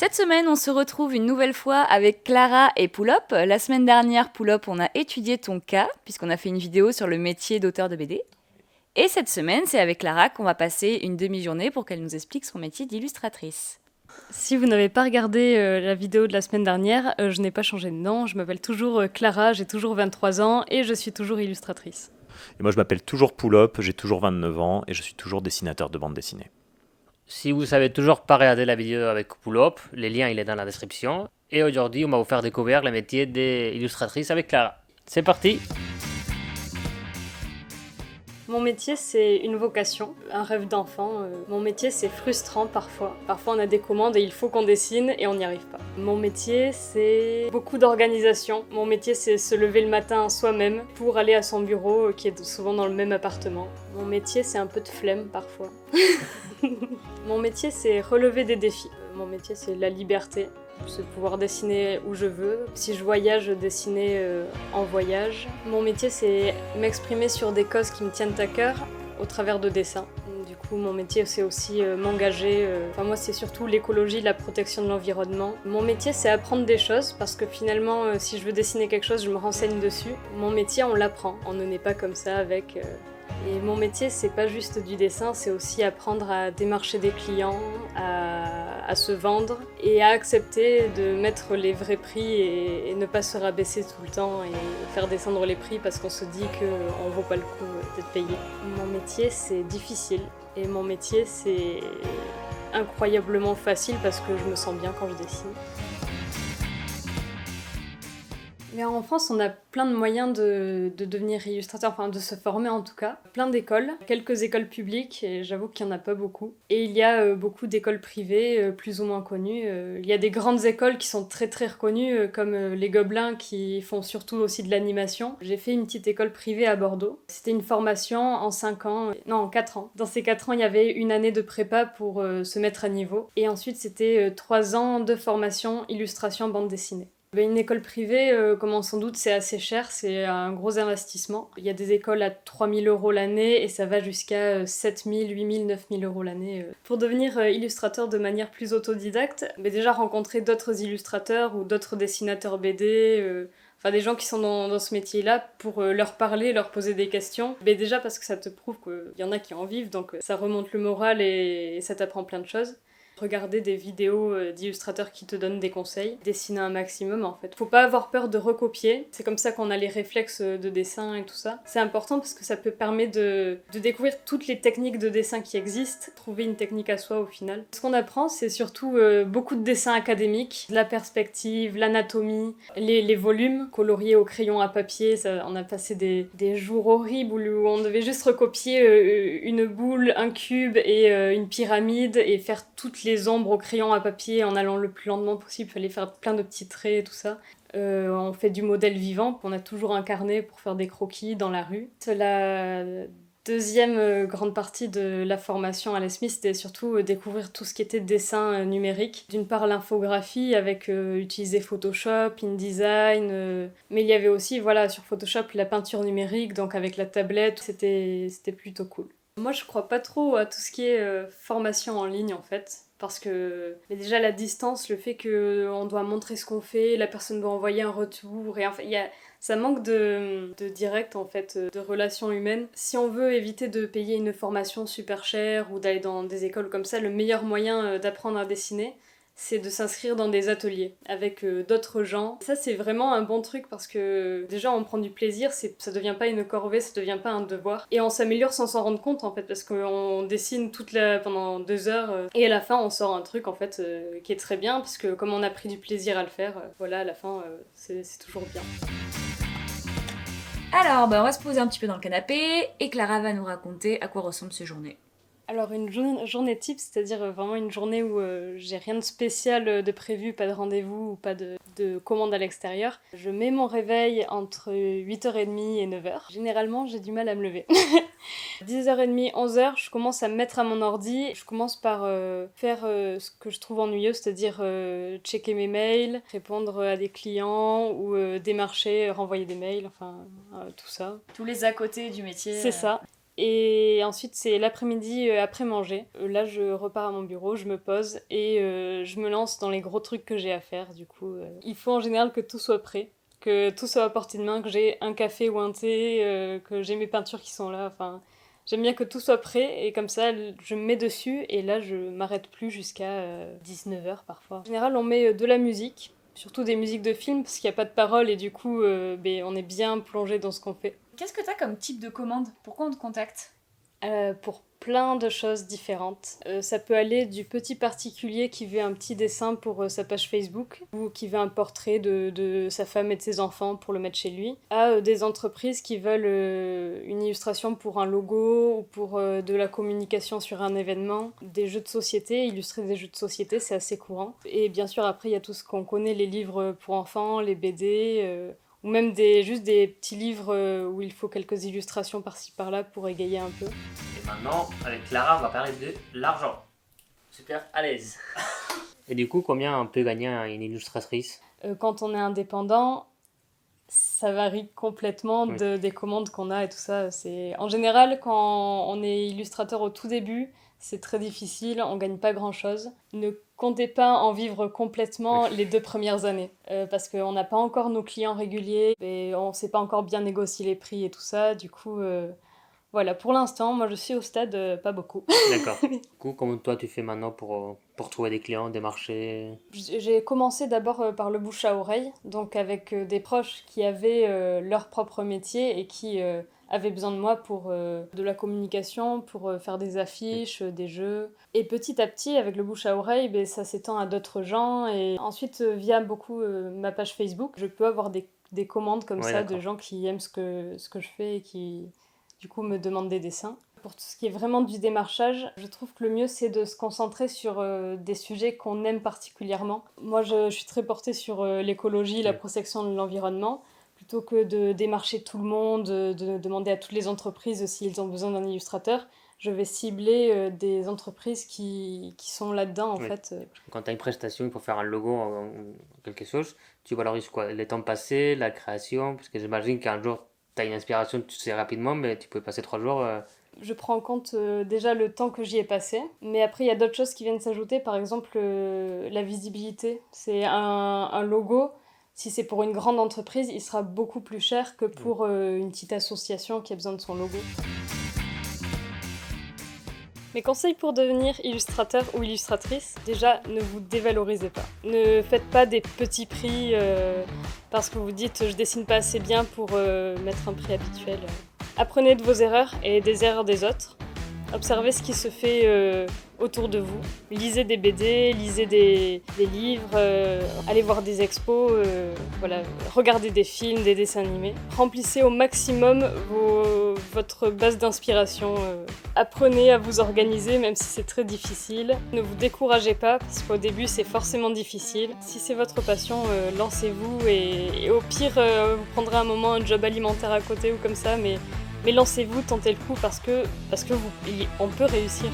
Cette semaine, on se retrouve une nouvelle fois avec Clara et Poulop. La semaine dernière, Poulop, on a étudié ton cas, puisqu'on a fait une vidéo sur le métier d'auteur de BD. Et cette semaine, c'est avec Clara qu'on va passer une demi-journée pour qu'elle nous explique son métier d'illustratrice. Si vous n'avez pas regardé la vidéo de la semaine dernière, je n'ai pas changé de nom. Je m'appelle toujours Clara, j'ai toujours 23 ans et je suis toujours illustratrice. Et moi, je m'appelle toujours Poulop, j'ai toujours 29 ans et je suis toujours dessinateur de bande dessinée. Si vous savez toujours pas regarder la vidéo avec Poulop, le lien il est dans la description. Et aujourd'hui, on va vous faire découvrir le métier d'illustratrice avec Clara. C'est parti! Mon métier, c'est une vocation, un rêve d'enfant. Mon métier, c'est frustrant parfois. Parfois, on a des commandes et il faut qu'on dessine et on n'y arrive pas. Mon métier, c'est beaucoup d'organisation. Mon métier, c'est se lever le matin soi-même pour aller à son bureau, qui est souvent dans le même appartement. Mon métier, c'est un peu de flemme parfois. Mon métier, c'est relever des défis. Mon métier, c'est la liberté. C'est pouvoir dessiner où je veux. Si je voyage, dessiner en voyage. Mon métier, c'est m'exprimer sur des causes qui me tiennent à cœur au travers de dessins. Du coup, mon métier, c'est aussi m'engager. Moi, c'est surtout l'écologie, la protection de l'environnement. Mon métier, c'est apprendre des choses parce que finalement, si je veux dessiner quelque chose, je me renseigne dessus. Mon métier, on l'apprend. On ne naît pas comme ça avec... Et mon métier, c'est pas juste du dessin, c'est aussi apprendre à démarcher des clients, à se vendre et à accepter de mettre les vrais prix et ne pas se rabaisser tout le temps et faire descendre les prix parce qu'on se dit qu'on vaut pas le coup d'être payé. Mon métier, c'est difficile et mon métier, c'est incroyablement facile parce que je me sens bien quand je dessine. Mais en France, on a plein de moyens de devenir illustrateur, enfin de se former en tout cas. Plein d'écoles, quelques écoles publiques, et j'avoue qu'il n'y en a pas beaucoup. Et il y a beaucoup d'écoles privées, plus ou moins connues. Il y a des grandes écoles qui sont très très reconnues, comme les Gobelins, qui font surtout aussi de l'animation. J'ai fait une petite école privée à Bordeaux. C'était une formation en 5 ans, non en 4 ans. Dans ces 4 ans, il y avait une année de prépa pour se mettre à niveau. Et ensuite, c'était 3 ans de formation illustration bande dessinée. Une école privée, comme on s'en doute, c'est assez cher, c'est un gros investissement. Il y a des écoles à 3 000 € l'année et ça va jusqu'à 7 000, 8 000, 9 000 € l'année. Pour devenir illustrateur de manière plus autodidacte, déjà rencontrer d'autres illustrateurs ou d'autres dessinateurs BD, des gens qui sont dans ce métier-là pour leur parler, leur poser des questions. Mais déjà parce que ça te prouve qu'il y en a qui en vivent, donc ça remonte le moral et ça t'apprend plein de choses. Regarder des vidéos d'illustrateurs qui te donnent des conseils, dessiner un maximum en fait. Faut pas avoir peur de recopier, c'est comme ça qu'on a les réflexes de dessin et tout ça. C'est important parce que ça peut permettre de découvrir toutes les techniques de dessin qui existent, trouver une technique à soi au final. Ce qu'on apprend, c'est surtout beaucoup de dessins académiques, la perspective, l'anatomie, les volumes coloriés au crayon à papier. Ça, on a passé des jours horribles où on devait juste recopier une boule, un cube et une pyramide et faire toutes les ombres au crayon à papier en allant le plus lentement possible. Il fallait faire plein de petits traits et tout ça. On fait du modèle vivant, on a toujours un carnet pour faire des croquis dans la rue. La deuxième grande partie de la formation à l'ESMI, c'était surtout découvrir tout ce qui était dessin numérique. D'une part l'infographie avec utiliser Photoshop, InDesign, mais il y avait aussi sur Photoshop la peinture numérique, donc avec la tablette, c'était plutôt cool. Moi, je crois pas trop à tout ce qui est formation en ligne, en fait. Parce que déjà, la distance, le fait qu'on doit montrer ce qu'on fait, la personne doit envoyer un retour, et enfin, ça manque de direct, en fait, de relations humaines. Si on veut éviter de payer une formation super chère ou d'aller dans des écoles comme ça, le meilleur moyen d'apprendre à dessiner, c'est de s'inscrire dans des ateliers avec d'autres gens. Ça, c'est vraiment un bon truc parce que déjà, on prend du plaisir, ça devient pas une corvée, ça devient pas un devoir. Et on s'améliore sans s'en rendre compte, en fait, parce qu'on dessine pendant 2 heures et à la fin, on sort un truc, en fait, qui est très bien parce que comme on a pris du plaisir à le faire, à la fin, c'est toujours bien. Alors, on va se poser un petit peu dans le canapé et Clara va nous raconter à quoi ressemble ces journées. Alors une journée type, c'est-à-dire vraiment une journée où j'ai rien de spécial de prévu, pas de rendez-vous ou pas de commande à l'extérieur. Je mets mon réveil entre 8h30 et 9h. Généralement, j'ai du mal à me lever. 10h30, 11h, je commence à me mettre à mon ordi. Je commence par faire ce que je trouve ennuyeux, c'est-à-dire checker mes mails, répondre à des clients ou démarcher, renvoyer des mails, tout ça. Tous les à côté du métier. C'est ça. Et ensuite, c'est l'après-midi après manger. Là, je repars à mon bureau, je me pose et je me lance dans les gros trucs que j'ai à faire. Du coup, il faut en général que tout soit prêt, que tout soit à portée de main, que j'ai un café ou un thé, que j'ai mes peintures qui sont là. Enfin, j'aime bien que tout soit prêt et comme ça, je me mets dessus et là, je m'arrête plus jusqu'à 19h parfois. En général, on met de la musique, surtout des musiques de films parce qu'il n'y a pas de paroles et du coup, on est bien plongé dans ce qu'on fait. Qu'est-ce que t'as comme type de commande? Pourquoi on te contacte? Pour plein de choses différentes. Ça peut aller du petit particulier qui veut un petit dessin pour sa page Facebook ou qui veut un portrait de sa femme et de ses enfants pour le mettre chez lui, à des entreprises qui veulent une illustration pour un logo ou pour de la communication sur un événement, des jeux de société, illustrer des jeux de société, c'est assez courant. Et bien sûr, après, il y a tout ce qu'on connaît, les livres pour enfants, les BD... ou même juste des petits livres où il faut quelques illustrations par-ci par-là pour égayer un peu. Et maintenant, avec Clara, on va parler de l'argent. Super à l'aise. Et du coup, combien on peut gagner une illustratrice? Quand on est indépendant, ça varie complètement des commandes qu'on a et tout ça. En général, quand on est illustrateur au tout début, c'est très difficile, on gagne pas grand-chose. Ne comptez pas en vivre complètement les 2 premières années, parce qu'on n'a pas encore nos clients réguliers, et on sait pas encore bien négocier les prix et tout ça, du coup... Voilà, pour l'instant, moi je suis au stade pas beaucoup. D'accord. Du coup, comment toi tu fais maintenant pour trouver des clients, des marchés? J'ai commencé d'abord par le bouche à oreille, donc avec des proches qui avaient leur propre métier et qui avaient besoin de moi pour de la communication, pour faire des affiches, des jeux. Et petit à petit, avec le bouche à oreille, ça s'étend à d'autres gens. Et ensuite, via beaucoup ma page Facebook, je peux avoir des commandes comme ça de gens qui aiment ce que je fais et qui... du coup me demandent des dessins. Pour tout ce qui est vraiment du démarchage, je trouve que le mieux c'est de se concentrer sur des sujets qu'on aime particulièrement. Moi je suis très portée sur l'écologie, la protection de l'environnement, plutôt que de démarcher tout le monde, de demander à toutes les entreprises s'ils ont besoin d'un illustrateur. Je vais cibler des entreprises qui sont là-dedans en fait. Quand tu as une prestation, il faut faire un logo ou quelque chose, tu valorises quoi? Les temps passés, la création? Parce que j'imagine qu'un jour tu as une inspiration, tu sais rapidement, mais tu peux passer 3 jours. Je prends en compte déjà le temps que j'y ai passé, mais après il y a d'autres choses qui viennent s'ajouter, par exemple la visibilité. C'est un logo, si c'est pour une grande entreprise, il sera beaucoup plus cher que pour une petite association qui a besoin de son logo. Mes conseils pour devenir illustrateur ou illustratrice, déjà ne vous dévalorisez pas. Ne faites pas des petits prix parce que vous dites je dessine pas assez bien pour mettre un prix habituel. Apprenez de vos erreurs et des erreurs des autres. Observez ce qui se fait autour de vous. Lisez des BD, lisez des livres, allez voir des expos, regardez des films, des dessins animés. Remplissez au maximum votre base d'inspiration. Apprenez à vous organiser même si c'est très difficile. Ne vous découragez pas parce qu'au début c'est forcément difficile. Si c'est votre passion, lancez-vous et au pire vous prendrez un moment un job alimentaire à côté ou comme ça, mais lancez-vous, tentez le coup parce que on peut réussir.